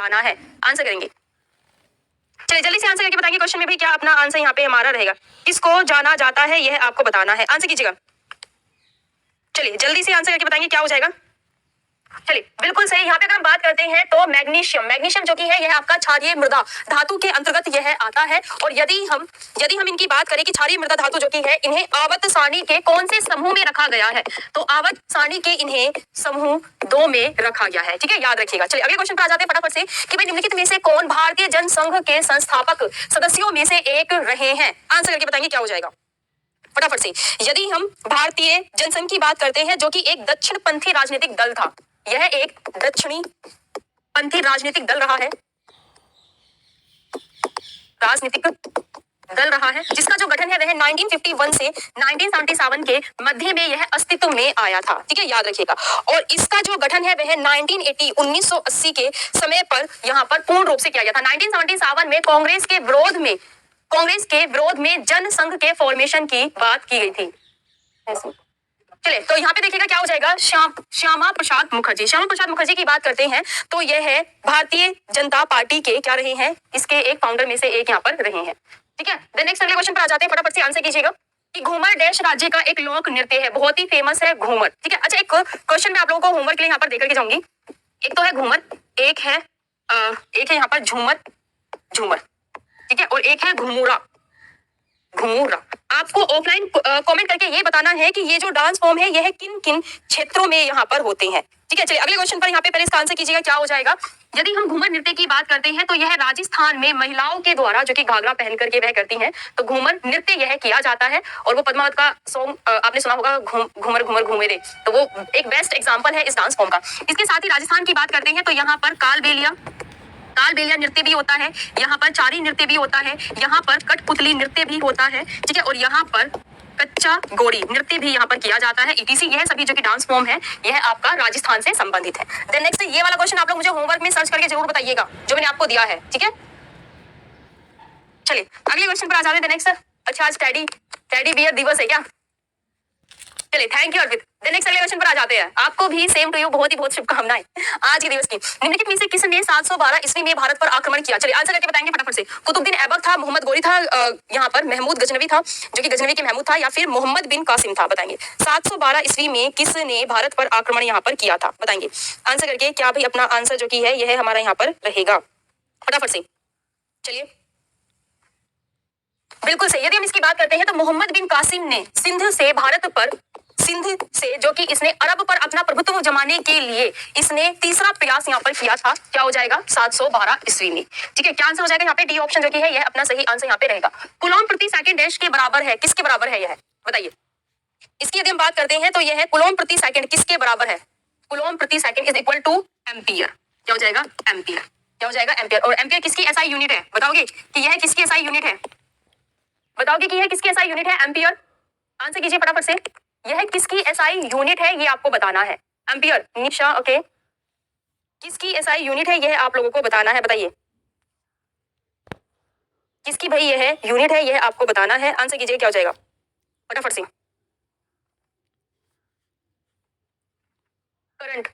बताना है। आंसर करेंगे। चलिए जल्दी से आंसर करके बताएंगे क्वेश्चन में भाई क्या अपना आंसर यहाँ पे हमारा रहेगा। किसको जाना जाता है यह आपको बताना है। आंसर कीजिएगा। चलिए जल्दी से आंसर करके बताएंगे क्या हो जाएगा। चलिए बिल्कुल सही। यहाँ पे अगर हम बात करते हैं तो मैग्नीशियम, मैग्नीशियम जो कि है यह आपका क्षारीय मृदा धातु के अंतर्गत यह आता है। और यदि हम इनकी बात करें कि क्षारीय मृदा धातु जो कि है इन्हें आवर्त सारणी के कौन से समूह में रखा गया है, तो आवर्त सारणी के इन्हें समूह 2 में रखा गया है। ठीक है, याद रखिएगा। चलिए अगले क्वेश्चन पर आ जाते हैं फटाफट से कि भाई निम्नलिखित में से कौन भारतीय जनसंघ के संस्थापक सदस्यों में से एक रहे हैं। आंसर करके बताएंगे क्या हो जाएगा फटाफट से। यदि हम भारतीय जनसंघ की बात करते हैं जो कि एक दक्षिणपंथी राजनीतिक दल था, यह एक दक्षिणी पंथी राजनीतिक दल रहा है, राजनीतिक दल रहा है जिसका जो गठन है वह 1951 से 1977 के मध्य में यह अस्तित्व में आया था। ठीक है, याद रखिएगा। और इसका जो गठन है वह 1980 के समय पर यहाँ पर पूर्ण रूप से किया गया था। 1977 में कांग्रेस के विरोध में जनसंघ के फॉर्मेशन की बात की गई थी। चलिए तो यहाँ पे देखिएगा क्या हो जाएगा। श्यामा प्रसाद मुखर्जी, श्यामा प्रसाद मुखर्जी की बात करते हैं तो यह है भारतीय जनता पार्टी के क्या रहे हैं, इसके एक फाउंडर में से एक यहाँ पर रहे हैं। ठीक है, देन नेक्स्ट अगले क्वेश्चन पर आ जाते हैं। फटाफट से आंसर कीजिएगा कि घूमर डैश राज्य का एक लोक नृत्य है, बहुत ही फेमस है घूमर। ठीक है, अच्छा एक क्वेश्चन मैं आप लोगों को होमवर्क के लिए यहाँ पर देकर के जाऊंगी। एक तो है घूमर, एक है यहाँ पर झूमर। ठीक है, और एक है घुमूरा। आपको ऑफलाइन कमेंट करके ये बताना है कि ये जो डांस फॉर्म है यह किन किन क्षेत्रों में यहाँ पर होते हैं। ठीक है, चलिए अगले क्वेश्चन पर यहाँ पे पहले इसका आंसर कीजिएगा क्या हो जाएगा। यदि हम घूमर नृत्य की बात करते हैं तो यह राजस्थान में महिलाओं के द्वारा जो कि घाघरा पहन करके वह करती हैं, तो घूमर नृत्य यह किया जाता है। और वो पद्मावत का सॉन्ग आपने सुना होगा, घूमर घूमर घूमे रे, तो वो एक बेस्ट एग्जाम्पल है इस डांस फॉर्म का। इसके साथ ही राजस्थान की बात करते हैं तो यहाँ पर कालबेलिया नृत्य भी होता है, यहाँ पर चारी नृत्य भी होता है, यहाँ पर कठपुतली नृत्य भी होता है। ठीक है, और यहाँ पर कच्चा गोरी नृत्य भी यहाँ पर किया जाता है। ईटीसी यह सभी जो कि डांस फॉर्म है यह आपका राजस्थान से संबंधित है। देन नेक्स्ट ये वाला क्वेश्चन आप लोग मुझे होमवर्क में सर्च करके जरूर बताइएगा जो मैंने आपको दिया है। ठीक है, चलिए अगले क्वेश्चन पर आ जाते हैं। नेक्स्ट, अच्छा आज टेडी बियर दिवस है क्या। चलिए थैंक यू अर्पित। नेक्स्ट अगले क्वेश्चन पर आ जाते हैं। आपको भी सेम टू यू बहुत शुभकामनाएं आज के दिवस की। निम्नलिखित में से किसने 712 ईस्वी में भारत पर आक्रमण किया। चलिए आंसर करके बताएंगे फटाफट से। कुतुबुद्दीन ऐबक था, मोहम्मद गोरी था, यहाँ पर महमूद गजनवी था जो कि गजनवी के महमूद था, या फिर मोहम्मद बिन कासिम था। बताएंगे 712 ईस्वी में किसने भारत पर आक्रमण यहाँ पर किया था। बताएंगे आंसर करके क्या भाई अपना आंसर जो की है यह हमारा यहाँ पर रहेगा फटाफट से। चलिए बिल्कुल सही। यदि हम इसकी बात करते हैं तो मोहम्मद बिन कासिम ने सिंध से जो कि इसने अरब पर अपना प्रभुत्व जमाने के लिए इसने तीसरा प्रयास यहाँ पर किया था। क्या हो जाएगा 712 ईस्वी में। ठीक है, क्या आंसर हो जाएगा यहाँ पे डी ऑप्शन जो कि है यह अपना सही आंसर यहाँ पे रहेगा। कूलॉम प्रति सेकंड डैश के बराबर है, किसके बराबर है यह बताइए। इसकी यदि हम बात करते हैं तो यह है कूलॉम प्रति सेकंड किसके बराबर है। कूलॉम प्रति second is equal two ampere. क्या हो जाएगा एम्पियर। क्या हो जाएगा एम्पियर। और एम्पियर किसकी एसआई यूनिट है बताओगे कि यह किसकी एसआई यूनिट है। बताओगे कि यह किसकी एसआई यूनिट है एम्पियर। आंसर कीजिए फटाफट से। यह किसकी एसआई यूनिट है ये आपको बताना है। एम्पियर निशा ओके, किसकी एसआई यूनिट है यह आप लोगों को बताना है। बताइए किसकी भाई यह यूनिट है यह आपको बताना है। आंसर कीजिए क्या हो जाएगा फटाफट से। करंट,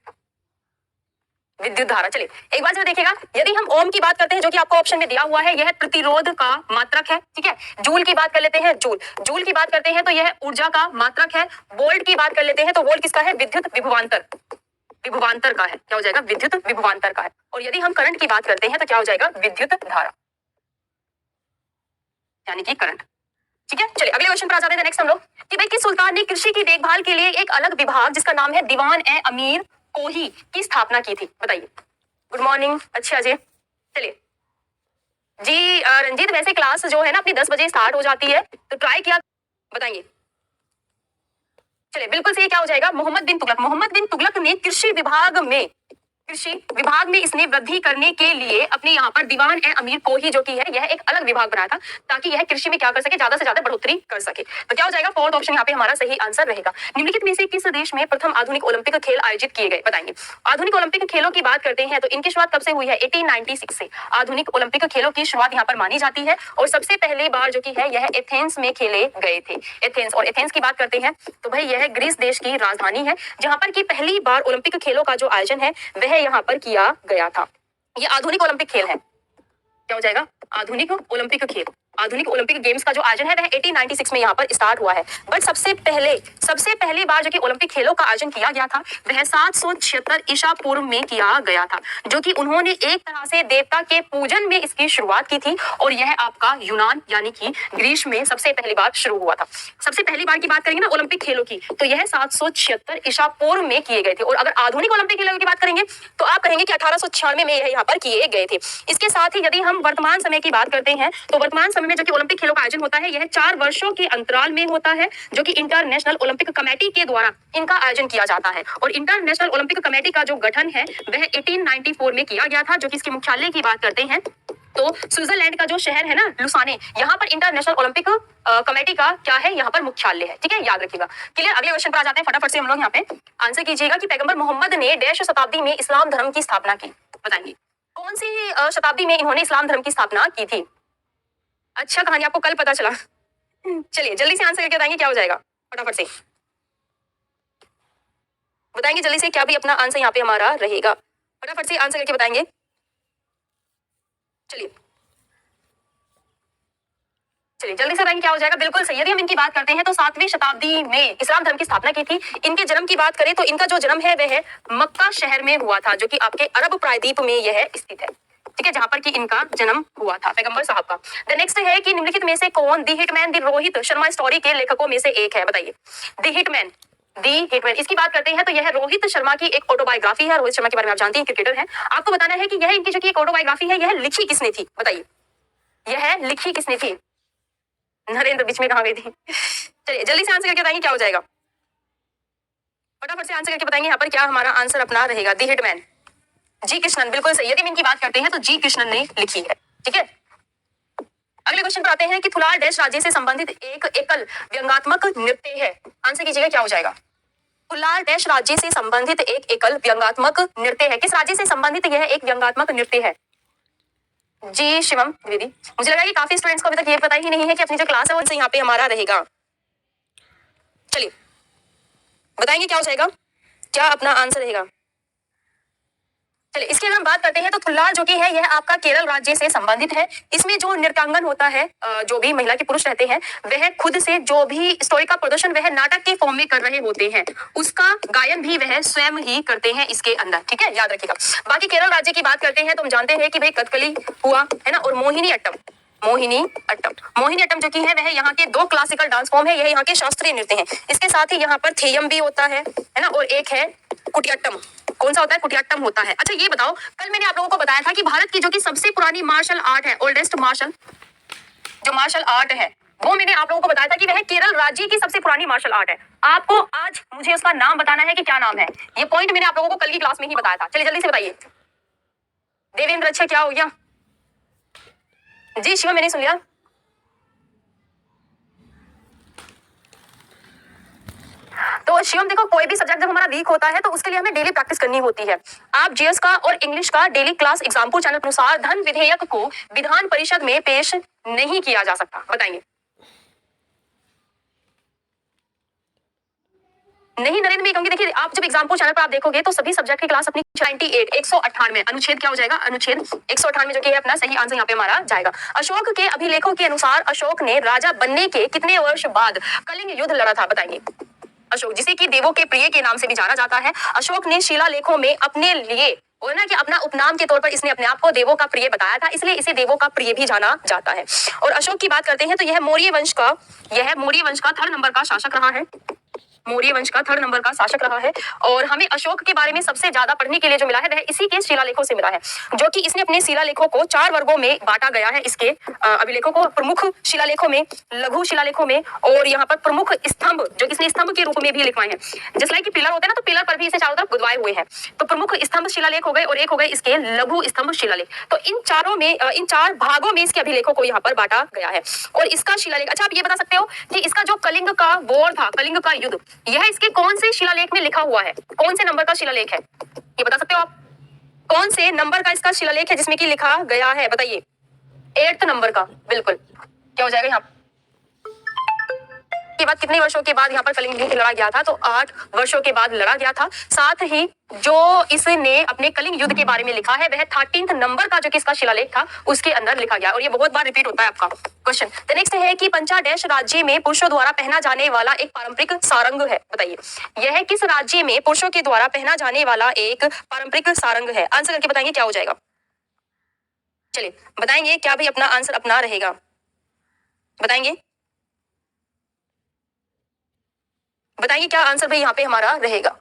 विद्युत धारा। चलिए एक बार जरा देखिएगा। यदि हम ओम की बात करते हैं जो कि आपको ऑप्शन में दिया हुआ है, यह प्रतिरोध का मात्रक है। ठीक है, जूल की बात कर लेते हैं, जूल की बात करते हैं तो यह ऊर्जा का मात्रक है। वोल्ट की बात कर लेते हैं तो वोल्ट किसका है विद्युत विभवांतर का है। क्या हो जाएगा विद्युत विभवांतर का है। और यदि हम करंट की बात करते हैं तो क्या हो जाएगा विद्युत धारा यानी कि करंट। ठीक है, चलिए अगले क्वेश्चन पर आ जाते हैं। नेक्स्ट हम लोग कि भाई किस सुल्तान ने कृषि की देखभाल के लिए एक अलग विभाग जिसका नाम है दीवान ए अमीर कोही की स्थापना की थी। बताइए। गुड मॉर्निंग, अच्छा जी। चलिए जी रंजीत, वैसे क्लास जो है ना अपनी 10 बजे स्टार्ट हो जाती है तो ट्राई किया। बताएंगे चलिए बिल्कुल सही। क्या हो जाएगा मोहम्मद बिन तुगलक ने कृषि विभाग में इसने वृद्धि करने के लिए अपने यहाँ पर दीवान ए अमीर कोही जो कि है यह एक अलग विभाग बनाया था ताकि यह कृषि में क्या कर सके ज्यादा से ज्यादा बढ़ोतरी कर सके। तो क्या हो जाएगा फोर्थ ऑप्शन यहाँ पे हमारा सही आंसर रहेगा। निम्नलिखित में से किस देश में प्रथम आधुनिक ओलंपिक खेल आयोजित किए गए। बताएंगे आधुनिक ओलंपिक खेलों की बात करते हैं तो इनकी शुरुआत कब से हुई है 1896 से आधुनिक ओलंपिक खेलों की शुरुआत यहाँ पर मानी जाती है। और सबसे पहली बार जो की है यह एथेंस में खेले गए थे। एथेंस की बात करते हैं तो भाई यह ग्रीस देश की राजधानी है जहां पर की पहली बार ओलंपिक खेलों का जो आयोजन है वह यहाँ पर किया गया था। ये आधुनिक ओलंपिक खेल है। क्या हो जाएगा? आधुनिक ओलंपिक खेल। आधुनिक ओलंपिक गेम्स का जो आयोजन है वह 1896 में यहाँ पर स्टार्ट हुआ है। बट सबसे पहली बार जो कि ओलंपिक खेलों का आयोजन किया गया था वह 776 ईसा पूर्व में किया गया था, जो कि उन्होंने एक तरह से देवता के पूजन में इसकी शुरुआत की थी। और यह आपका यूनान यानी कि ग्रीस में सबसे पहली बार शुरू हुआ था। सबसे पहली बार की बात करेंगे ना ओलंपिक खेलों की, तो यह 776 ईसा पूर्व में किए गए थे। और अगर आधुनिक ओलंपिक खेलों की बात करेंगे तो आप कहेंगे कि 1896 में यह यहाँ पर किए गए थे। इसके साथ ही यदि हम वर्तमान समय की बात करते हैं तो वर्तमान समय में जो कि ओलंपिक खेलों का आयोजन होता है यह 4 वर्षों के अंतराल में होता है, जो कि इंटरनेशनल ओलंपिक कमेटी के द्वारा इनका आयोजन किया जाता है। और इंटरनेशनल ओलंपिक कमेटी का जो गठन है वह 1894 में किया गया था, जो कि इसके मुख्यालय की बात करते हैं तो स्विट्जरलैंड का जो शहर है ना लुसाने, यहाँ पर इंटरनेशनल ओलंपिक कमेटी का क्या है, यहाँ पर मुख्यालय है। ठीक है, याद रखिएगा। क्लियर। अगले क्वेश्चन पर आ जाते हैं, फटाफट से हम लोग यहाँ पे आंसर कीजिएगा कि पैगंबर मोहम्मद ने डैश शताब्दी में इस्लाम धर्म की स्थापना की, बताएंगे कौन सी शताब्दी में इन्होंने इस्लाम धर्म की स्थापना की थी। अच्छा, कहानी आपको कल पता चला। चलिए जल्दी से आंसर करके बताएंगे क्या हो जाएगा, फटाफट से बताएंगे जल्दी से, क्या भी अपना आंसर यहाँ पे हमारा रहेगा, फटाफट से आंसर करके बताएंगे। चलिए जल्दी से बताएंगे क्या हो जाएगा। बिल्कुल सही। यदि हम इनकी बात करते हैं तो 7वीं शताब्दी में इस्लाम धर्म की स्थापना की थी। इनके जन्म की बात करें तो इनका जो जन्म है वह मक्का शहर में हुआ था, जो कि आपके अरब प्रायद्वीप में यह स्थित है। ठीक है, जहां पर कि इनका जन्म हुआ था पैगंबर साहब का। द नेक्स्ट है कि निम्नलिखित में से कौन दी हिटमैन दी रोहित शर्मा स्टोरी के लेखकों में से एक है, बताइए। दी हिटमैन इसकी बात करते हैं तो यह रोहित शर्मा की एक ऑटोबायोग्राफी है। रोहित शर्मा के बारे में आप जानते हैं, क्रिकेटर है। आपको बताना है कि यह इनकी जो की एक ऑटोबायोग्राफी है यह लिखी किसने थी, बताइए। यह लिखी किसने थी? नरेंद्र बीच में कहाँ गई थी? चलिए जल्दी से आंसर करके बताएंगे क्या हो जाएगा, फटाफट से आंसर करके बताएंगे यहाँ पर क्या हमारा आंसर अपना रहेगा। दी हिटमैन जी कृष्णन, बिल्कुल सही। यदि हम इनकी बात करते हैं तो जी कृष्णन ने लिखी है। ठीक है, अगले क्वेश्चन पर आते हैं कि फुलार डैश राज्य से संबंधित एक एकल व्यंगात्मक नृत्य है, आंसर कीजिएगा क्या हो जाएगा। फुलार डैश राज्य से संबंधित एक एकल व्यंगात्मक नृत्य है, किस राज्य से संबंधित यह एक व्यंगात्मक नृत्य है? जी शिवम द्विवेदी, मुझे लगा कि काफी स्टूडेंट्स को अभी तक ये पता ही नहीं है कि अपनी जो क्लास है वो यहाँ पे हमारा रहेगा। चलिए बताएंगे क्या हो जाएगा, क्या अपना आंसर रहेगा। चलिए इसकी अगर हम बात करते हैं तो थुल्लार जो कि है यह आपका केरल राज्य से संबंधित है। इसमें जो नृत्यांगन होता है, जो भी महिला के पुरुष रहते हैं वह खुद से जो भी स्टोरी का प्रदर्शन वह नाटक के फॉर्म में कर रहे होते हैं, उसका गायन भी वह स्वयं ही करते हैं इसके अंदर। ठीक है, याद रखिएगा। बाकी केरल राज्य की बात करते हैं तो हम जानते हैं कि भाई कथकली हुआ है ना, और मोहिनी अट्टम जो कि है वह यहाँ के 2 क्लासिकल डांस फॉर्म है, यह यहाँ के शास्त्रीय नृत्य हैं। इसके साथ ही यहाँ पर थेयम भी होता है ना, और एक है कुटियाट्टम। कौन सा होता है? कुटियाट्टम होता है। अच्छा ये बताओ, कल मैंने आप लोगों को बताया था कि भारत की जो कि सबसे पुरानी मार्शल आर्ट है, ओल्डेस्ट मार्शल आर्ट है, वो मैंने आप लोगों को बताया था कि वह केरल राज्य की सबसे पुरानी मार्शल आर्ट है। आपको आज मुझे उसका नाम बताना है कि क्या नाम है। ये पॉइंट मैंने आप लोगों को कल की क्लास में ही बताया था। चलिए जल्दी से बताइए देवेंद्र। अच्छा क्या हो गया जी? शिवा मैंने सुन लिया। तो शिवम देखो, कोई भी सब्जेक्ट जब हमारा वीक होता है तो उसके लिए हमें डेली प्रैक्टिस करनी होती है। आप जीएस का और इंग्लिश का डेली क्लास एग्जाम्पल चैनल के अनुसार धन विधेयक को विधान परिषद में पेश नहीं किया जा सकता, बताएंगे। नहीं नरेंद्र भी कहूंगी, देखिए आप जब एग्जाम्पल चैनल पर आप देखोगे तो सभी सब्जेक्ट की क्लास अपनी 98 198 अनुच्छेद क्या हो जाएगा, अनुच्छेद 198 जो कि है अपना सही आंसर यहाँ पे हमारा जाएगा। अशोक के अभिलेखों के अनुसार अशोक ने राजा बनने के कितने वर्ष बाद कलिंग युद्ध लड़ा था, बताएंगे। अशोक जिसे कि देवों के प्रिय के नाम से भी जाना जाता है, अशोक ने शिलालेखों में अपने लिए और ना कि अपना उपनाम के तौर पर इसने अपने आप को देवों का प्रिय बताया था, इसलिए इसे देवों का प्रिय भी जाना जाता है। और अशोक की बात करते हैं तो यह मौर्य वंश का 3rd नंबर का शासक रहा है। मौर्य वंश का 3rd नंबर का शासक रहा है। और हमें अशोक के बारे में सबसे ज्यादा पढ़ने के लिए जो मिला है वह इसी के शिलालेखों से मिला है, जो कि इसने अपने शिलालेखों को 4 वर्गों में बांटा गया है। इसके अभिलेखों को प्रमुख शिलालेखों में, लघु शिलालेखों में, और यहाँ पर प्रमुख स्तंभ जो इसने स्तंभ के रूप में भी लिखवाए हैं। जैसे लाइक पिलर होते हैं ना, तो पिलर पर भी इसे चारों तरफ गुदवाए हुए हैं। तो प्रमुख स्तंभ शिलालेख हो गए और एक हो गए इसके लघु स्तंभ शिलालेख। तो इन 4 भागों में इसके अभिलेखों को यहाँ पर बांटा गया है। और इसका शिलालेख, अच्छा आप ये बता सकते हो कि इसका जो कलिंग का वॉर था, कलिंग का युद्ध, यह इसके कौन से शिलालेख में लिखा हुआ है? कौन से नंबर का शिलालेख है ये बता सकते हो आप? कौन से नंबर का इसका शिलालेख है जिसमें कि लिखा गया है, बताइए। 8th नंबर का, बिल्कुल। क्या हो जाएगा यहाँ? के बाद कितने वर्षों के बाद यहाँ पर कलिंग युद्ध लड़ा गया था? तो 8 वर्षों के बाद लड़ा गया था। साथ ही जो इसने अपने कलिंग युद्ध के बारे में लिखा है वह 13 नंबर का जो कि इसका शिलालेख था उसके अंदर लिखा गया, और ये बहुत बार रिपीट होता है आपका क्वेश्चन। द नेक्स्ट है कि पंचादेश राज्य में पुरुषों द्वारा पहना जाने वाला एक पारंपरिक सारंग है। बताइए यह किस राज्य में पुरुषों के द्वारा पहना जाने वाला एक पारंपरिक सारंग है? आंसर करके बताएंगे क्या हो जाएगा। चलिए बताएंगे क्या भाई अपना आंसर अपना रहेगा, बताएंगे बताइए क्या आंसर भाई यहाँ पे हमारा रहेगा।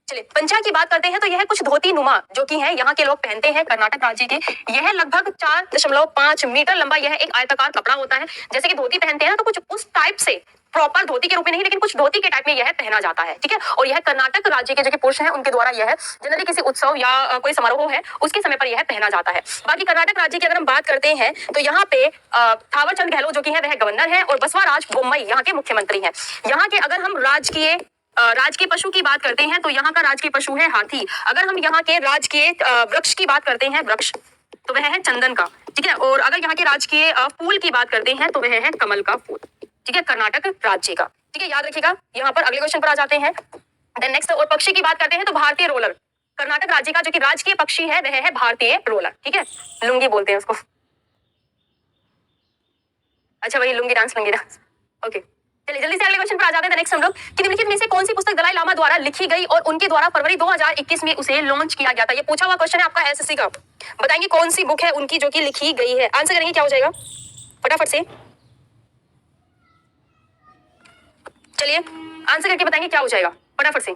चलिए पंचा की बात करते हैं तो यह कुछ धोती नुमा जो कि है यहाँ के लोग पहनते हैं कर्नाटक राज्य के। यह लगभग 4.5 मीटर लंबा यह एक आयताकार कपड़ा होता है। जैसे कि धोती पहनते हैं ना, तो कुछ उस टाइप से, प्रॉपर धोती के रूप में नहीं लेकिन कुछ धोती के टाइप में यह पहना जाता है, ठीक है। और यह कर्नाटक राज्य के जो कि पुरुष हैं उनके द्वारा यह जनरली किसी उत्सव या कोई समारोह है उसके समय पर यह पहना जाता है। बाकी कर्नाटक राज्य की अगर हम बात करते हैं तो यहाँ पे थावरचंद गहलोत जो कि है वह गवर्नर है और बसवराज बोम्मई यहाँ के मुख्यमंत्री हैं। यहाँ के अगर हम राजकीय पशु की बात करते हैं तो यहाँ का राजकीय पशु है हाथी। अगर हम यहाँ के राजकीय वृक्ष की बात करते हैं, वृक्ष, तो वह है चंदन का, ठीक है। और अगर यहाँ के राजकीय फूल की बात करते हैं तो वह है कमल का फूल, ठीक है, कर्नाटक राज्य का, ठीक है, याद रखिएगा। यहाँ पर अगले क्वेश्चन पर आ जाते हैं। देन नेक्स्ट, और पक्षी की बात करते हैं तो भारतीय रोलर, कर्नाटक राज्य का जो कि राजकीय पक्षी है वह है भारतीय रोलर, ठीक है, लुंगी बोलते हैं उसको। अच्छा वही लुंगी डांस, ओके। चलिए जल्दी से अगले क्वेश्चन पर आ जाते हैं। नेक्स्ट हम लोग कि निम्नलिखित में से कौन सी पुस्तक दलाई लामा द्वारा लिखी गई और उनके द्वारा फरवरी 2021 में उसे लॉन्च किया गया था? ये पूछा हुआ क्वेश्चन है आपका एसएससी का। बताएंगे कौन सी बुक है उनकी जो कि लिखी गई है। आंसर करेंगे क्या हो जाएगा फटाफट से, चलिए आंसर करके बताएंगे क्या हो जाएगा फटाफट से।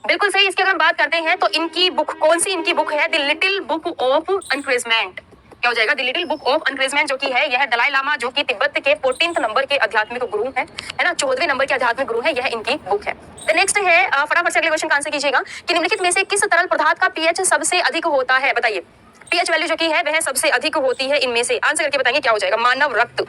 बिल्कुल सही। इसकी अगर हम बात करते हैं तो इनकी बुक, कौन सी इनकी बुक है? The little book of encouragement. क्या हो जाएगा? The little book of encouragement जो कि है यह दलाई लामा जो कि तिब्बत के 14th नंबर के आध्यात्मिक गुरु है ना, 14वें नंबर के आध्यात्मिक गुरु है, यह इनकी बुक है। तो नेक्स्ट है फटाफट से अगले क्वेश्चन का आंसर कीजिएगा कि निम्नलिखित में से किस तरल पदार्थ का पीएच सबसे अधिक होता है? बताइए पीएच वैल्यू जो कि है वह सबसे अधिक होती है इनमें से। आंसर करके बताएंगे क्या हो जाएगा। मानव रक्त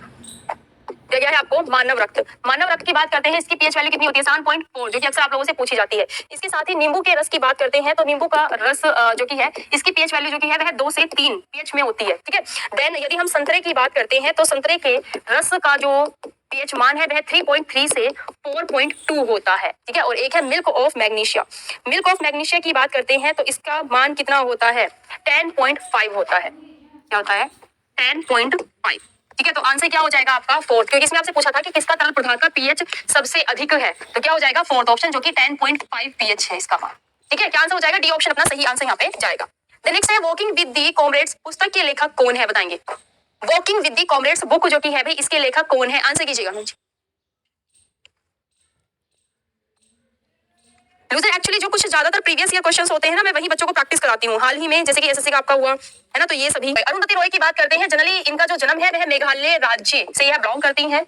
दिया गया है आपको, मानव रक्त। मानव रक्त की बात करते हैं, इसकी पीएच वैल्यू कितनी होती है? 7.4, जो कि अक्सर आप लोगों से पूछी जाती है। इसके साथ ही नींबू के रस की बात करते हैं तो नींबू का रस जो कि है इसकी पीएच वैल्यू जो कि है वह 2 से 3 पीएच में होती है, ठीक है। देन यदि हम संतरे की बात करते हैं तो संतरे के रस का जो पीएच मान है वह 3.3 से 4.2 होता है, ठीक है। और एक है milk of magnesia. Milk of magnesia की बात करते हैं तो इसका मान कितना होता है? 10.5 होता है। क्या होता है? 10.5, ठीक है। तो आंसर क्या हो जाएगा आपका? 4th, क्योंकि इसमें आपसे पूछा था कि किसका तरल पदार्थ का पीएच सबसे अधिक है, तो क्या हो जाएगा? 4th ऑप्शन जो कि 10.5 पीएच है इसका मान, ठीक है। क्या आंसर हो जाएगा? डी ऑप्शन अपना सही आंसर यहाँ पे जाएगा। नेक्स्ट है वॉकिंग विद दी कॉमरेड्स, पुस्तक के लेखक कौन है? बताएंगे walking with the comrades book जो कि है भाई इसके लेखक कौन है? आंसर कीजिएगा। लूजर एक्चुअली जो कुछ ज्यादातर प्रीवियस ईयर क्वेश्चंस होते हैं ना, मैं वही बच्चों को प्रैक्टिस कराती हूँ। हाल ही में जैसे कि एसएससी का आपका हुआ है ना, तो ये सभी। अरुंधति रॉय की बात करते हैं, जनरली इनका जो जन्म है वह मेघालय राज्य से यह बिलोंग करती हैं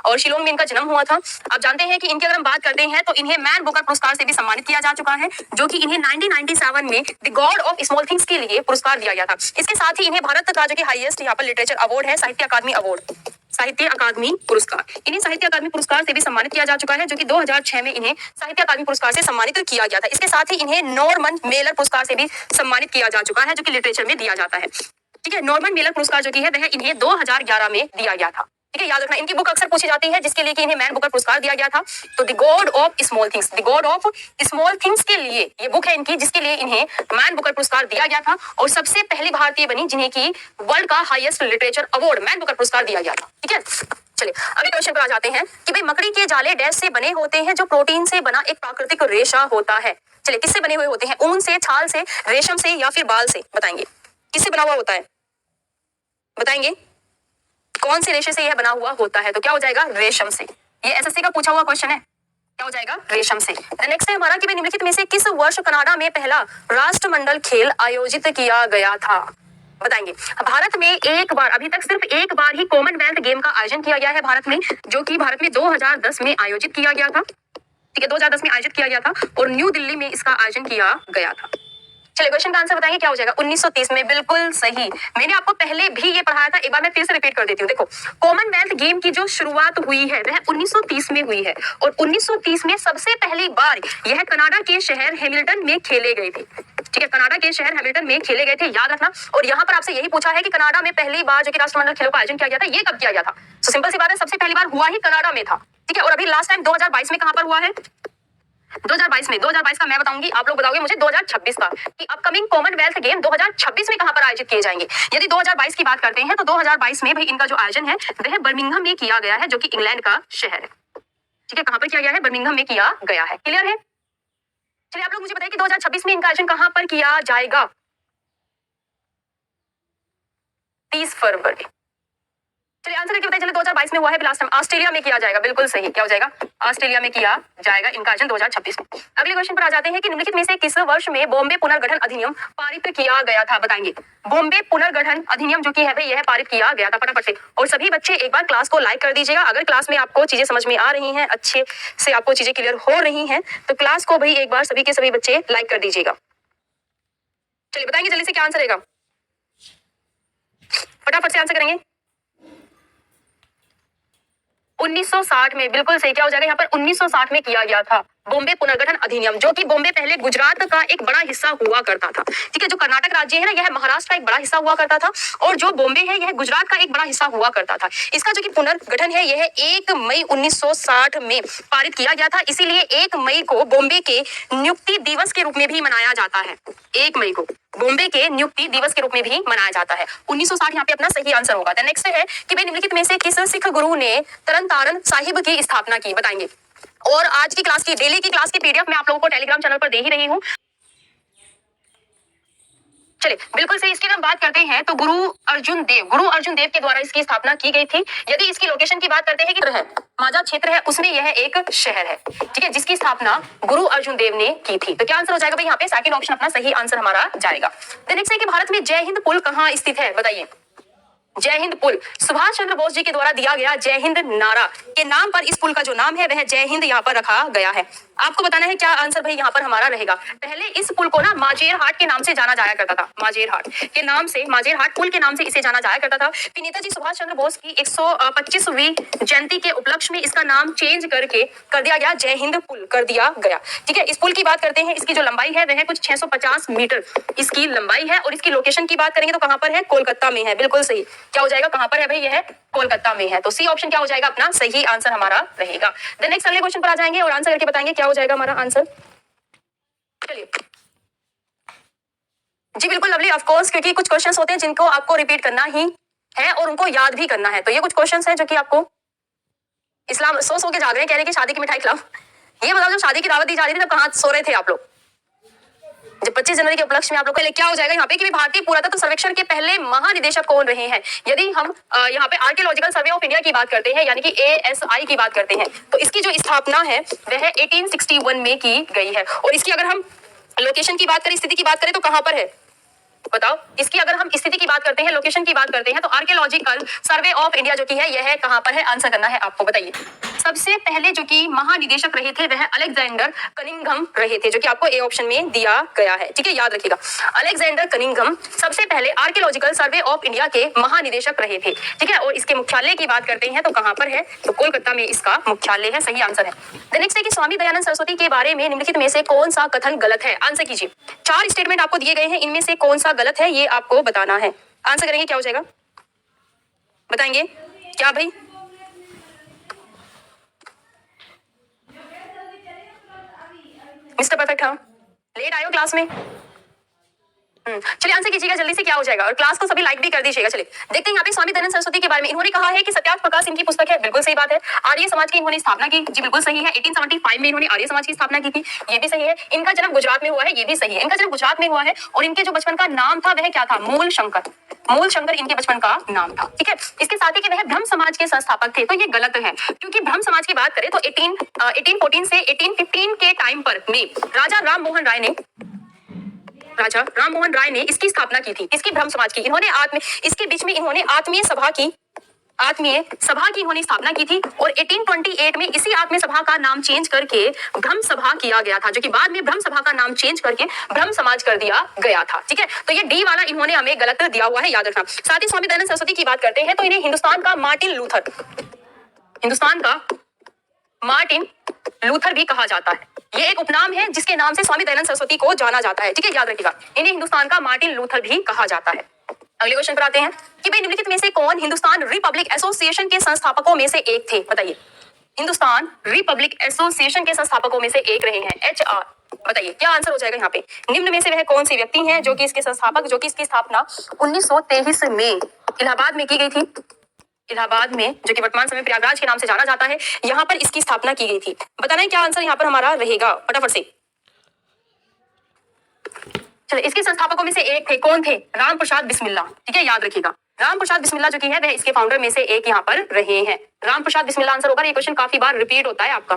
और शिलोंग में इनका जन्म हुआ था। आप जानते हैं कि इनकी अगर हम बात करते हैं तो इन्हें मैन बुकर पुरस्कार से भी सम्मानित किया जा चुका है, जो कि इन्हें 1997 में the God of small things के लिए पुरस्कार दिया गया था। इसके साथ ही इन्हें भारत का जो कि हाईएस्ट यहाँ पर लिटरेचर अवार्ड है, साहित्य अकादमी अवार्ड, साहित्य अकादमी पुरस्कार, इन्हें साहित्य अकादमी पुरस्कार से भी सम्मानित किया जा चुका है, जो कि 2006 में इन्हें साहित्य अकादमी पुरस्कार से सम्मानित किया गया था। इसके साथ ही इन्हें नॉर्मन मेलर पुरस्कार से भी सम्मानित किया जा चुका है, जो कि लिटरेचर में दिया जाता है, ठीक है। नॉर्मन मेलर पुरस्कार जो कि है वह इन्हें 2011 में दिया गया था, ठीक है, याद रखना। इनकी बुक अक्सर पूछी जाती है जिसके लिए कि इन्हें मैन बुकर पुरस्कार दिया गया था। तो the God of small things, the God of small things के लिए ये बुक है इनकी, जिसके लिए इन्हें मैन बुकर पुरस्कार दिया गया था और सबसे पहली भारतीय बनी जिन्हें की वर्ल्ड का highest literature award man Booker पुरस्कार दिया गया था, ठीक है। चलिए अगले क्वेश्चन पर आ जाते हैं कि भाई मकड़ी के जाले डैश से बने होते हैं, जो प्रोटीन से बना एक प्राकृतिक रेशा होता है। चलिए किससे बने हुए होते हैं? ऊन से, छाल से, रेशम से या फिर बाल से? बताएंगे किससे बना हुआ होता है, बताएंगे कौन से रेशे से यह बना हुआ होता है? तो क्या हो जाएगा? रेशम से। ये एसएससी का पूछा हुआ क्वेश्चन है, क्या हो जाएगा? रेशम से। नेक्स्ट है हमारा कि निम्नलिखित में से किस वर्ष कनाडा में पहला राष्ट्रमंडल खेल आयोजित किया गया था? बताएंगे। भारत में एक बार, अभी तक सिर्फ एक बार ही कॉमनवेल्थ गेम का आयोजन किया गया है भारत में, जो कि भारत में 2010 में आयोजित किया गया था, ठीक है, 2010 में आयोजित किया गया था और न्यू दिल्ली में इसका आयोजन किया गया था। चलिए क्वेश्चन का आंसर बताएंगे क्या हो जाएगा? 1930 में, बिल्कुल सही। मैंने आपको पहले भी ये पढ़ाया था, एक बार मैं फिर से रिपीट कर देती हूँ। देखो कॉमनवेल्थ गेम की जो शुरुआत हुई है वह 1930 में हुई है और 1930 में सबसे पहली बार यह कनाडा के शहर हैमिल्टन में खेले गए थे, ठीक है, कनाडा के शहर हैमिल्टन में खेले गए थे, याद रखना। और यहाँ पर आपसे यही पूछा है कि कनाडा में पहली बार जो कि राष्ट्रमंडल खेलों का आयोजन किया गया था, ये कब किया गया था? तो सिंपल सी बात है, सबसे पहली बार हुआ ही कनाडा में था, ठीक है, और अभी लास्ट टाइम 2022 में कहां पर हुआ है? 2022 का मैं बताऊंगी, आप लोग बताओगे मुझे 2026 का कि अपकमिंग कॉमनवेल्थ गेम 2026 में कहां पर आयोजित किए जाएंगे। यदि 2022 की बात करते हैं तो 2022 में भाई इनका जो आयोजन है वह बर्मिंघम में किया गया है, जो कि इंग्लैंड का शहर है। ठीक है, कहां पर किया गया है? बर्मिंघम में किया गया है। क्लियर है? चलिए आप लोग मुझे बताइए कि 2026 में इनका आयोजन कहां पर किया जाएगा? 30 फरवरी। चलिए आंसर करके बताइए। चलिए 2022 में हुआ है लास्ट टाइम, ऑस्ट्रेलिया में किया जाएगा। बिल्कुल सही, क्या हो जाएगा? ऑस्ट्रेलिया में किया जाएगा इनका आयोजन 2026 में। अगले क्वेश्चन पर आ जाते हैं कि निम्नलिखित में से किस वर्ष में बॉम्बे पुनर्गठन अधिनियम पारित किया गया था? बताएंगे। बॉम्बे पुनर्गठन अधिनियम जो कि है भाई यह पारित किया गया था, फटाफट से। और सभी बच्चे एक बार क्लास को लाइक कर दीजिएगा। अगर क्लास में आपको चीजें समझ में आ रही हैं, अच्छे से आपको चीजें क्लियर हो रही हैं, तो क्लास को भाई एक बार सभी के सभी बच्चे लाइक कर दीजिएगा। चलिए बताएंगे जल्दी से क्या आंसर रहेगा, फटाफट से आंसर करेंगे। 1960 में, बिल्कुल सही, क्या हो जाएगा यहाँ पर? 1960 में किया गया था बॉम्बे पुनर्गठन अधिनियम, जो कि बॉम्बे पहले गुजरात का एक बड़ा हिस्सा हुआ करता था। ठीक है, जो कर्नाटक राज्य है ना, यह महाराष्ट्र का एक बड़ा हिस्सा हुआ करता था, और जो बॉम्बे है यह गुजरात का एक बड़ा हिस्सा हुआ करता था। इसका जो कि पुनर्गठन है यह 1 मई 1960 में पारित किया गया था। इसीलिए 1 मई को बॉम्बे के नियुक्ति दिवस के रूप में भी मनाया जाता है। 1 मई को बॉम्बे के नियुक्ति दिवस के रूप में भी मनाया जाता है। 1960 यहाँ पे अपना सही आंसर होगा। नेक्स्ट है कि भाई निम्नलिखित में से किस सिख गुरु ने तरन तारण साहिब की स्थापना की? बताएंगे। और आज की क्लास की, डेली की क्लास की पीडीएफ मैं आप लोगों को टेलीग्राम चैनल पर दे ही रही हूँ। चलिए बिल्कुल सही, इसकी हम बात करते हैं तो गुरु अर्जुन देव के द्वारा इसकी स्थापना की गई थी। यदि इसकी लोकेशन की बात करते हैं कि माजा क्षेत्र है, उसमें यह एक शहर है। ठीक है, जिसकी स्थापना गुरु अर्जुन देव ने की थी। तो क्या आंसर हो जाएगा भाई? यहाँ पे सेकंड ऑप्शन अपना सही आंसर हमारा जाएगा। नेक्स्ट है कि भारत में जय हिंद पुल कहाँ स्थित है? बताइए। जय हिंद पुल सुभाष चंद्र बोस जी के द्वारा दिया गया जय हिंद नारा के नाम पर इस पुल का जो नाम है वह जय हिंद यहाँ पर रखा गया है। आपको बताना है क्या आंसर भाई यहाँ पर हमारा रहेगा। पहले इस पुल को ना माजेर हाट के नाम से जाना जाया करता था। माजेर हाट के नाम से, माजेर हाट पुल के नाम से इसे जाना जाया करता था। फिर नेताजी सुभाष चंद्र बोस की 125वीं जयंती के उपलक्ष्य में इसका नाम चेंज करके कर दिया गया, जय हिंद पुल कर दिया गया। ठीक है, इस पुल की बात करते हैं, इसकी जो लंबाई है वह कुछ 650 मीटर इसकी लंबाई है। और इसकी लोकेशन की बात करेंगे तो कहां पर है? कोलकाता में है। बिल्कुल सही, क्या हो जाएगा? कहां पर है भाई? यह कोलकाता में है। तो सी ऑप्शन क्या हो जाएगा? अपना सही आंसर हमारा रहेगा। देन नेक्स्ट अगले क्वेश्चन पर आ जाएंगे और आंसर करके बताएंगे क्या हो जाएगा हमारा आंसर। चलिए जी बिल्कुल लवली, ऑफ कोर्स, क्योंकि कुछ क्वेश्चंस होते हैं जिनको आपको रिपीट करना ही है और उनको याद भी करना है। तो ये कुछ क्वेश्चंस हैं जो कि आपको इस्लाम सो के जाग रहे हैं, कह रहे हैं कि शादी की मिठाई खिलाओ। ये बताओ, जब शादी की दावत दी जा रही थी तब कहां सो रहे थे आप लोग? जब 25 जनवरी के उपलक्ष्य में आप लोग को क्या हो जाएगा यहाँ पे कि भारतीय पुरातत्व सर्वेक्षण के पहले महानिदेशक कौन रहे हैं? यदि हम यहाँ पे आर्कियोलॉजिकल सर्वे ऑफ इंडिया की बात करते हैं, यानी कि ASI की बात करते हैं, तो इसकी जो स्थापना है वह 1861 में की गई है। और इसकी अगर हम लोकेशन की बात करें, स्थिति की बात करें तो कहां पर है? बताओ। इसकी अगर हम स्थिति की बात करते हैं, लोकेशन की बात करते हैं, तो आर्कियोलॉजिकल सर्वे ऑफ इंडिया जो की है यह कहां पर है? आंसर करना है आपको। बताइए। सबसे पहले जो कि महानिदेशक रहे थे वह अलेक्जेंडर कनिंघम रहे थे, जो कि आपको ए ऑप्शन में दिया गया है। ठीक है, याद रखिएगा, अलेक्जेंडर कनिंघम सबसे पहले आर्कियोलॉजिकल सर्वे ऑफ इंडिया के महानिदेशक रहे थे। ठीक है, और इसके मुख्यालय की बात करते हैं तो कहां पर है? तो कोलकाता में इसका मुख्यालय है। सही आंसर है। नेक्स्ट है कि स्वामी दयानंद सरस्वती के बारे में निम्नलिखित में से कौन सा कथन गलत है? आंसर कीजिए। 4 स्टेटमेंट आपको दिए गए हैं, इनमें से कौन सा गलत है ये आपको बताना है। आंसर करेंगे, क्या हो जाएगा? बताएंगे क्या भाई? मिस्टर परफेक्ट, हाँ लेट आए हो क्लास में। चलिए आंसर कीजिएगा जल्दी से, क्या हो जाएगा? और क्लास को सभी लाइक भी कर दीजिएगा। चलिए देखते हैं यहाँ पे स्वामी दयानंद सरस्वती के बारे में। इन्होंने कहा है कि सत्याग्रह प्रकाश इनकी पुस्तक है। बिल्कुल सही बात है। आर्य समाज की इन्होंने स्थापना की। जी बिल्कुल सही है। 1875 में इन्होंने आर्य समाज की स्थापना की थी। ये भी सही है। इनका जन्म गुजरात में हुआ है। ये भी सही है। इनका जन्म गुजरात में हुआ है। और इनके जो बचपन का नाम था वह क्या था? मूल शंकर। मूल शंकर इनके बचपन का नाम था। ठीक है, इसके साथ ही कि वह ब्रह्म समाज के संस्थापक थे, तो ये गलत है, क्योंकि ब्रह्म समाज की बात करें तो 1814 से 1815 के टाइम पर में राजा राम मोहन राय ने इसकी स्थापना की थी। इसकी ब्रह्म समाज की इन्होंने इसके बीच में इन्होंने आत्मीय सभा की इन्होंने स्थापना की थी। और 1828 में इसी आत्मीय सभा का नाम चेंज करके ब्रह्म सभा किया गया था, जो कि बाद में ब्रह्म सभा का नाम चेंज करके ब्रह्म समाज कर दिया गया था। ठीक है, तो ये डी वाला इन्होंने हमें गलत दिया हुआ है, याद रखना। साथ ही स्वामी दयानंद सरस्वती की बात करते हैं तो इन्हें हिंदुस्तान का मार्टिन लूथर भी कहा जाता है। ये एक उपनाम है जिसके नाम से स्वामी दयानंद सरस्वती को जाना जाता है। ठीक है, याद रखिएगा, इन्हें हिंदुस्तान का मार्टिन लूथर भी कहा जाता है। अगले क्वेश्चन पर आते हैं कि भाई निम्नलिखित में से कौन हिंदुस्तान रिपब्लिक एसोसिएशन के संस्थापकों में से एक थे? बताइए। हिंदुस्तान रिपब्लिक एसोसिएशन के संस्थापकों में से एक रहे हैं। HR बताइए क्या आंसर हो जाएगा यहाँ पे। निम्न में से वह कौन सी व्यक्ति हैं जो कि इसके संस्थापक, जो कि इसकी स्थापना 1923 में इलाहाबाद में की गई थी। इलाहाबाद में, जो कि वर्तमान समय प्रयागराज के नाम से जाना जाता है, यहाँ पर इसकी स्थापना की गई थी। बताना है क्या आंसर यहाँ पर हमारा रहेगा फटाफट से। चलिए, इसके संस्थापकों में से एक थे, कौन थे? राम प्रसाद बिस्मिल्ला। ठीक है, याद रखिएगा। राम प्रसाद बिस्मिल्ला जो कि है वह इसके फाउंडर में से एक यहाँ पर रहे हैं। राम प्रसाद बिस्मिल्ला आंसर होगा। ये क्वेश्चन काफी बार रिपीट होता है आपका।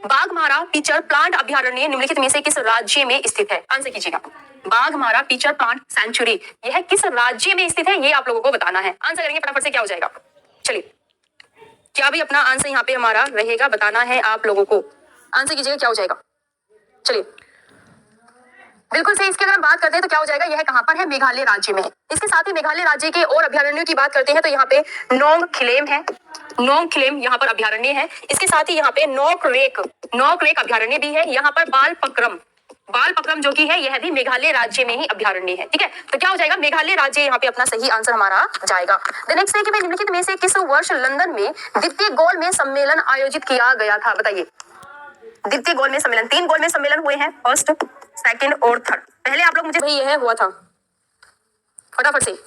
बाघमारा पीचर प्लांट अभयारण्य निम्नलिखित में से किस राज्य में स्थित है? आंसर कीजिएगा। बाघमारा पीचर प्लांट सेंचुरी यह किस राज्य में स्थित है, ये आप लोगों को बताना है। आंसर करेंगे फटाफट से, क्या हो जाएगा? चलिए, क्या भी अपना आंसर यहाँ पे हमारा रहेगा, बताना है आप लोगों को। आंसर कीजिएगा, क्या हो जाएगा? चलिए, बिल्कुल सही। इसकी अगर हम बात करते हैं तो क्या हो जाएगा? यह कहां पर है? मेघालय राज्य में है। इसके साथ ही मेघालय राज्य के और अभयारण्यों की बात करते हैं तो यहाँ पे नोंग खिलेम है। नोंग खिलेम यहाँ पर अभयारण्य है। इसके साथ ही यहाँ पे नोक रेक अभयारण्य भी है। यहाँ पर बाल पक्रम जो कि है यह भी मेघालय राज्य में ही अभयारण्य है। ठीक है, तो क्या हो जाएगा? मेघालय राज्य यहाँ पे अपना सही आंसर हमारा जाएगा। नेक्स्ट है कि मैं निम्नलिखित में से किस वर्ष लंदन में द्वितीय गोलमेज सम्मेलन आयोजित किया गया था? बताइए। द्वितीय गोलमेज सम्मेलन, 3 गोलमेज सम्मेलन हुए हैं, फर्स्ट, सेकंड और थर्ड। पहले आप लोग मुझे भाई यह हुआ था, फटाफट से।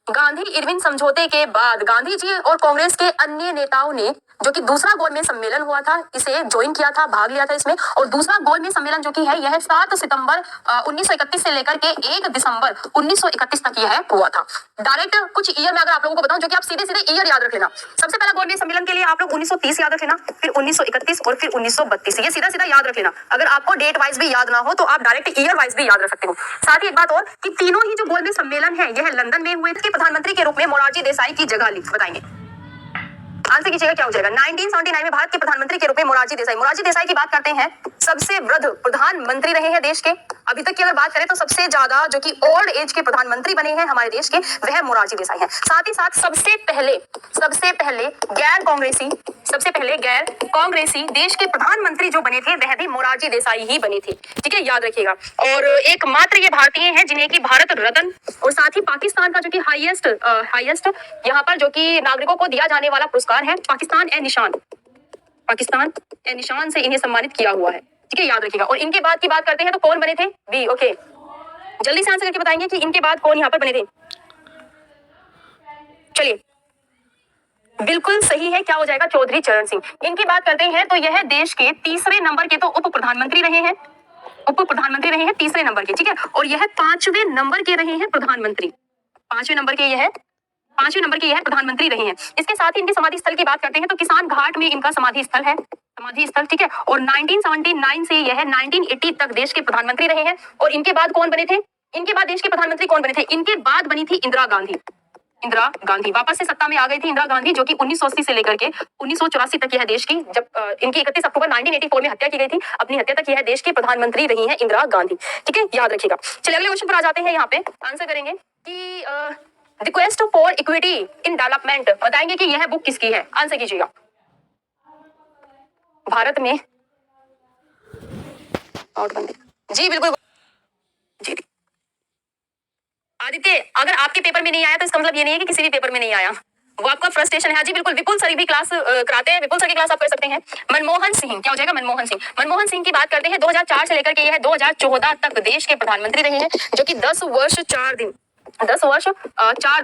गांधी इरविन समझौते के बाद गांधी जी और कांग्रेस के अन्य नेताओं ने जो कि दूसरा गोलमेज सम्मेलन हुआ था, इसे ज्वाइन किया था, भाग लिया था इसमें। और दूसरा गोलमेज सम्मेलन जो कि है यह 7 सितंबर 1931 से लेकर के 1 दिसंबर 1931 तक यह हुआ था। डायरेक्ट कुछ ईयर में अगर आप लोगों को बताऊं, जो कि आप सीधे सीधे ईयर याद रख लेना। सबसे पहला गोलमेज सम्मेलन के लिए आप लोग 1930 याद रख लेना, फिर 1931 और फिर 1932, ये सीधा सीधा याद रख लेना। अगर आपको डेट वाइज भी याद ना हो तो आप डायरेक्ट ईयर वाइज भी याद रख सकते हो। साथ ही एक बात और कि तीनों ही जो गोलमेज सम्मेलन है यह लंदन में हुए थे। प्रधानमंत्री के रूप में मोरारजी देसाई की जगह ली, बताएंगे। आंसर कीजिएगा, क्या हो जाएगा? 1979 में भारत के प्रधानमंत्री के रूप में मोरारजी देसाई की बात करते हैं, सबसे वृद्ध प्रधानमंत्री रहे हैं देश के। अभी तक की अगर बात करें तो सबसे ज्यादा जो कि ओल्ड एज के प्रधानमंत्री बने हैं हमारे देश के, वह मोरारजी देसाई हैं। साथ ही साथ सबसे पहले गैर कांग्रेसी देश के प्रधानमंत्री जो बने थे वह भी मोरारजी देसाई ही बने थे। ठीक है, याद रखिएगा। और एकमात्र ये भारतीय हैं जिन्हें की भारत रत्न और साथ ही पाकिस्तान का जो कि हाईएस्ट यहाँ पर जो कि नागरिकों को दिया जाने वाला पुरस्कार है, पाकिस्तान ए निशान से इन्हें सम्मानित किया हुआ है। ठीक है, याद रखिएगा। और इनके बाद की बात करते हैं तो कौन बने थे? बी, ओके, जल्दी से आंसर करके बताएंगे कि इनके बाद कौन यहाँ पर बने थे। चलिए, बिल्कुल सही है, क्या हो जाएगा? चौधरी चरण सिंह। इनकी बात करते हैं तो यह देश के तीसरे नंबर के तो उप प्रधानमंत्री रहे हैं, तीसरे नंबर के। ठीक है, और यह 5वें नंबर के रहे हैं प्रधानमंत्री, 5वें नंबर के यह प्रधानमंत्री रहे हैं। इसके साथ ही इनके समाधि स्थल की बात करते हैं तो किसान घाट में इनका समाधि स्थल है, ठीक है। और 1979 से यह 1980 तक देश के प्रधानमंत्री रहे हैं। और इनके बाद कौन बने थे? इनके बाद देश के प्रधानमंत्री कौन बने थे? इनके बाद बनी थी इंदिरा गांधी वापस से सत्ता में आ गई थी इंदिरा गांधी, जो कि 1980 से लेकर के 1984 तक यह देश की, जब इनकी 31 अक्टूबर 1984 में हत्या की गई थी, अपनी हत्या तक यह देश की प्रधानमंत्री रही हैं इंदिरा गांधी। ठीक है, याद रखिएगा। चलिए अगले क्वेश्चन पर आ जाते हैं। यहाँ पे आंसर करेंगे कि the quest for equity in development, बताएंगे कि यह बुक किसकी है? आंसर कीजिएगा। भारत में जी बिल्कुल जी। आदित्य, अगर आपके पेपर में नहीं आया तो इसका मतलब ये नहीं है कि किसी भी पेपर में नहीं आया, वो आपका फ्रस्ट्रेशन है। जी बिल्कुल, विपुल सर भी क्लास कराते हैं, विपुल सर की क्लास आप कर सकते हैं। मनमोहन सिंह, क्या हो जाएगा? मनमोहन सिंह की बात करते हैं 2004 से लेकर के यह 2014 तक देश के प्रधानमंत्री रहे हैं, जो कि 10 वर्ष 4 दिन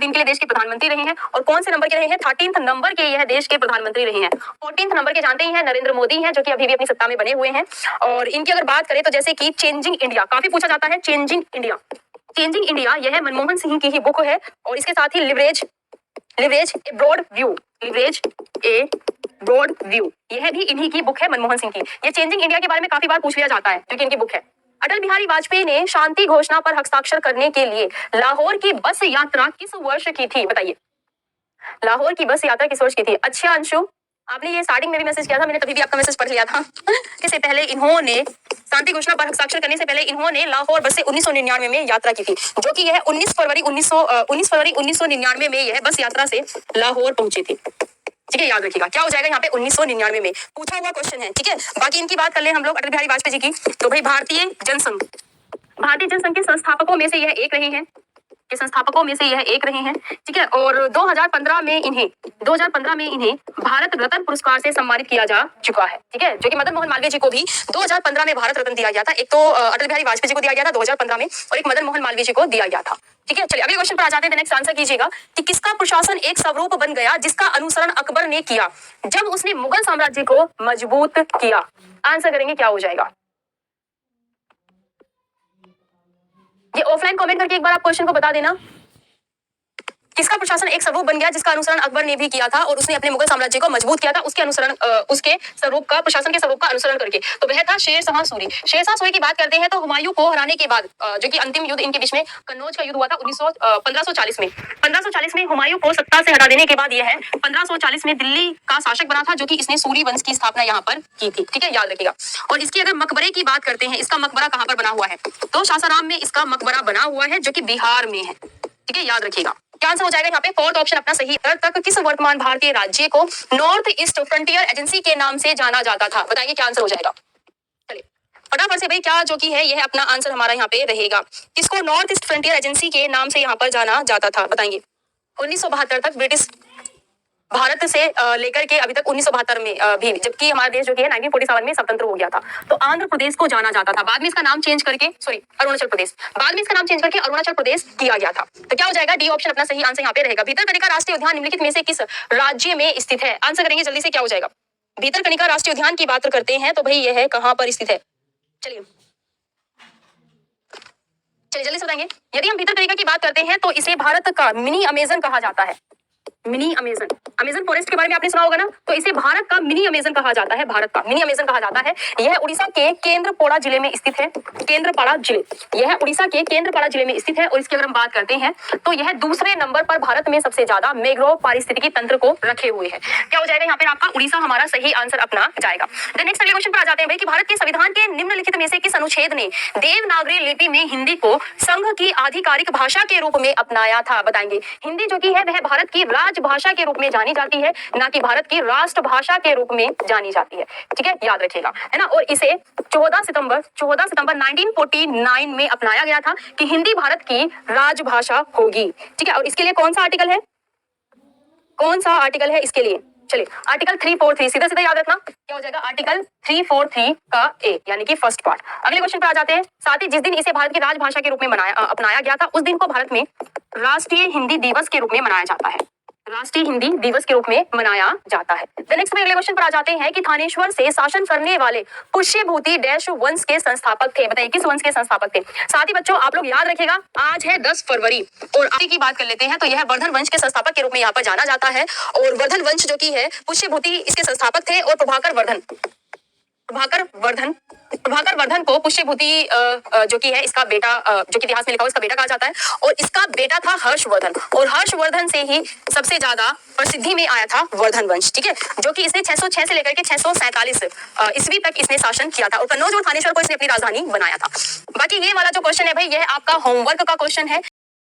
के लिए देश के प्रधानमंत्री रहे हैं। और कौन से नंबर के रहे हैं? 13th नंबर के यह देश के प्रधानमंत्री रहे हैं। 14th नंबर के जानते ही हैं, नरेंद्र मोदी हैं, जो कि अभी भी अपनी सत्ता में बने हुए हैं। और इनकी अगर बात करें तो जैसे कि चेंजिंग इंडिया काफी पूछा जाता है, चेंजिंग इंडिया यह मनमोहन सिंह की ही बुक है। और इसके साथ ही लिवरेज ए ब्रॉड व्यू यह भी इन्हीं की बुक है, मनमोहन सिंह की। ये चेंजिंग इंडिया के बारे में काफी बार पूछ लिया जाता है, जो कि इनकी बुक है। अटल बिहारी वाजपेयी ने शांति घोषणा पर हस्ताक्षर करने के लिए लाहौर की बस यात्रा किस वर्ष की थी? बताइए, लाहौर की बस यात्रा किस वर्ष की थी? अच्छा अंशु, आपने ये स्टार्टिंग में भी मैसेज किया था, मैंने तभी भी आपका मैसेज पढ़ लिया था। इससे पहले इन्होंने शांति घोषणा पर हस्ताक्षर करने से पहले इन्होंने लाहौर बस से 1999 में यात्रा की थी, जो कि यह 19 फरवरी 1999 में यह बस यात्रा से लाहौर पहुंची थी। ठीक है, याद रखिएगा। क्या हो जाएगा यहाँ पे? 1999 में पूछा हुआ क्वेश्चन है। ठीक है, बाकी इनकी बात कर ले हम लोग अटल बिहारी वाजपेयी जी की, तो भाई भारतीय जनसंघ के संस्थापकों में से यह एक रहे हैं। के संस्थापकों में से यह एक रहे हैं, ठीक है। और 2015 में इन्हें भारत रत्न पुरस्कार से सम्मानित किया जा चुका है, ठीक है, जो कि मदन मोहन मालवीय जी को भी 2015 में भारत रत्न दिया गया था। एक तो अटल बिहारी वाजपेयी जी को दिया गया था 2015 में, और एक मदन मोहन मालवीय जी को दिया गया था, ठीक है। चलिए अगले क्वेश्चन पर आ जाते हैं। नेक्स्ट आंसर कीजिएगा कि किसका प्रशासन एक स्वरूप बन गया जिसका अनुसरण अकबर ने किया जब उसने मुगल साम्राज्य को मजबूत किया। आंसर करेंगे क्या हो जाएगा। ये ऑफलाइन कमेंट करके एक बार आप क्वेश्चन को बता देना। किसका प्रशासन एक स्वरूप बन गया जिसका अनुसरण अकबर ने भी किया था और उसने अपने मुगल साम्राज्य को मजबूत किया था उसके अनुसरण उसके स्वरूप का प्रशासन के स्वरूप का अनुसरण करके। तो वह था शेरशाह सूरी। शेरशाह सूरी की बात करते हैं तो हुमायूं को हराने के बाद जो कि अंतिम युद्ध इनके बीच में कन्नौज का युद्ध हुआ था 1540 में। 1540 में हुमायूं को सत्ता से हटा देने के बाद यह है 1540 में दिल्ली का शासक बना था, जो कि इसने सूरी वंश की स्थापना यहाँ पर की थी, ठीक है, याद रखिएगा। और इसकी अगर मकबरे की बात करते हैं, इसका मकबरा कहाँ पर बना हुआ है, तो सासाराम में इसका मकबरा बना हुआ है, जो कि बिहार में है, ठीक है, याद रखिएगा। क्या आंसर हो जाएगा यहाँ पे, फोर्थ ऑप्शन अपना सही। तक किस वर्तमान भारतीय राज्य को नॉर्थ ईस्ट फ्रंटियर एजेंसी के नाम से जाना जाता था, बताइए क्या आंसर हो जाएगा। चलिए फटाफट से भाई, क्या जो कि है यह अपना आंसर हमारा यहाँ पे रहेगा। किसको नॉर्थ ईस्ट फ्रंटियर एजेंसी के नाम से यहाँ पर जाना जाता था, बताइए। 1972 तक ब्रिटिश भारत से लेकर के अभी तक 1972 में भी, जबकि हमारा देश जो कि है 1947 में स्वतंत्र हो गया था, तो आंध्र प्रदेश को जाना जाता था। बाद में इसका नाम चेंज करके अरुणाचल प्रदेश, बाद में इसका नाम चेंज करके अरुणाचल प्रदेश किया गया था। तो क्या हो जाएगा, डी ऑप्शन अपना सही आंसर यहाँ पे रहेगा। भीतरकनिका राष्ट्रीय उद्यान निम्नलिखित में से किस राज्य में स्थित है, आंसर करेंगे जल्दी से, क्या हो जाएगा। भीतरकनिका राष्ट्रीय उद्यान की बात करते हैं तो भाई यह है कहाँ पर स्थित है, चलिए जल्दी से बताएंगे। यदि हम भीतरकनिका की बात करते हैं तो इसे भारत का मिनी अमेजन कहा जाता है। मिनी अमेजन, अमेजन फॉरेस्ट के बारे में आपने सुना होगा ना, तो इसे भारत का मिनी अमेजन कहा जाता है, भारत का मिनी अमेजन कहा जाता है। यह उड़ीसा के केंद्रपाड़ा जिले में स्थित है, केंद्रपाड़ा जिले, यह उड़ीसा के केंद्रपाड़ा जिले में स्थित है। और इसकी अगर हम बात करते हैं तो यह दूसरे नंबर पर भारत में सबसे ज्यादा मैंग्रोव पारिस्थितिकी तंत्र को रखे हुए है। क्या हो जाएगा यहाँ पे आपका, उड़ीसा हमारा सही आंसर अपना जाएगा। नेक्स्ट अगले क्वेश्चन पर आ जाते हैं भाई कि भारत के संविधान के निम्नलिखित में से किस अनुच्छेद ने देवनागरी लिपि में हिंदी को संघ की आधिकारिक भाषा के रूप में अपनाया था, बताएंगे। हिंदी जो की है वह भारत की राजभाषा के रूप में जानी जाती है, ना कि भारत की राष्ट्रभाषा के रूप में जानी जाती है, ठीक है, याद रखिएगा, है ना। और इसे 14 सितंबर 1949 में अपनाया गया था कि हिंदी भारत की राजभाषा होगी, ठीक है। और इसके लिए कौन सा आर्टिकल है, कौन सा आर्टिकल है इसके लिए, चलिए आर्टिकल 343, सीधा सीधा याद रखना, क्या हो जाएगा, आर्टिकल 343 का ए, यानी कि फर्स्ट पार्ट। अगले क्वेश्चन पर आ जाते हैं। साथ ही जिस दिन इसे भारत की राजभाषा के रूप में अपनाया गया था, उस दिन को भारत में राष्ट्रीय हिंदी दिवस के रूप में मनाया जाता है, राष्ट्रीय हिंदी दिवस के रूप में मनाया जाता है। नेक्स्ट में अगले क्वेश्चन पर आ जाते हैं कि थानेश्वर से शासन करने वाले पुष्यभूति डैश वंश के संस्थापक थे, बताइए किस वंश के संस्थापक थे। साथ ही बच्चों आप लोग याद रखिएगा, आज है 10 फरवरी और आगे की बात कर लेते हैं तो यह वर्धन वंश के संस्थापक के रूप में यहाँ पर जाना जाता है। और वर्धन वंश जो की है, पुष्यभूति इसके संस्थापक थे और प्रभाकर वर्धन को पुष्यभूति जो की है इसका बेटा, जो कि इतिहास में लिखा हुआ इसका बेटा कहा जाता है। और इसका बेटा था हर्षवर्धन, और हर्षवर्धन से ही सबसे ज्यादा प्रसिद्धि में आया था वर्धन वंश, ठीक है, जो कि इसने 606 से लेकर के 647 ईस्वी तक इसने शासन किया था और कन्नौज और थानेश्वर को इसने अपनी राजधानी बनाया था। बाकी ये वाला जो क्वेश्चन है भाई, यह आपका होमवर्क का क्वेश्चन है।